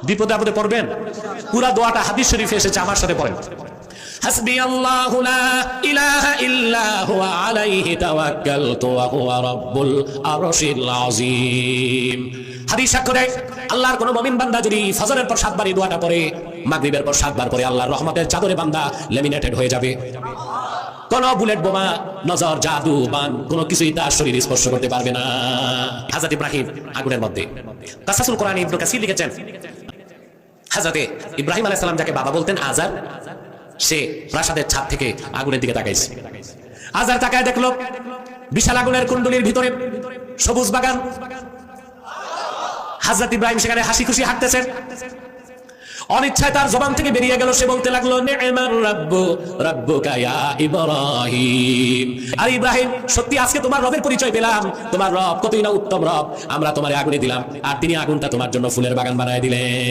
বিপদে আপদে পড়বেন, পুরা দোয়াটা হাদিস শরীফে এসেছে, আমার সাথে পড়েন। হাসবি আল্লাহু লা ইলাহা ইল্লা হুয়া আলাইহি তাওয়াক্কালতু ওয়া হুয়া রাব্বুল আরশিল আযীম। হাদিস সাক্ষ্য দেয়, আল্লাহর কোন মুমিন বান্দা যদি ফজরের পর 7 বার এই দোয়াটা পড়ে, মাগরিবের পর 7 বার পড়ে, আল্লাহর রহমতের চাদরে বান্দা লেমিনেটেড হয়ে যাবে। কোন বুলেট বোমা, নজর, জাদু, বান কোনো কিছুই তার শরীর স্পর্শ করতে পারবে না। হযরত ইব্রাহিম আগুনের মধ্যে, কাসাসুল কোরআনে ইবনে কাসির লিখেছেন, হযরত ইব্রাহিম আলাইহিস সালাম যাকে বাবা বলতেন, আজার, সে প্রাসাদের ছাদ থেকে আগুনের দিকে তাকাইছে। আজার তাকায় দেখলো বিশাল আগুনের কুণ্ডলীর ভিতরে সবুজ বাগান। হযরত ইব্রাহিম সেখানে হাসি খুশি হাঁটতেছেন। অনিচ্ছায় তার জবান থেকে বেরিয়ে গেল, সে বলতে লাগলো, নি'মার রাব্বু রাব্বুকা ইয়া ইব্রাহিম। আর ইব্রাহিম, সত্যি আজকে তোমার রবের পরিচয় পেলাম, তোমার রব কতই না উত্তম রব। আমরা তোমার আগুনে দিলাম আর তিনি আগুনটা তোমার জন্য ফুলের বাগান বানায় দিলেন।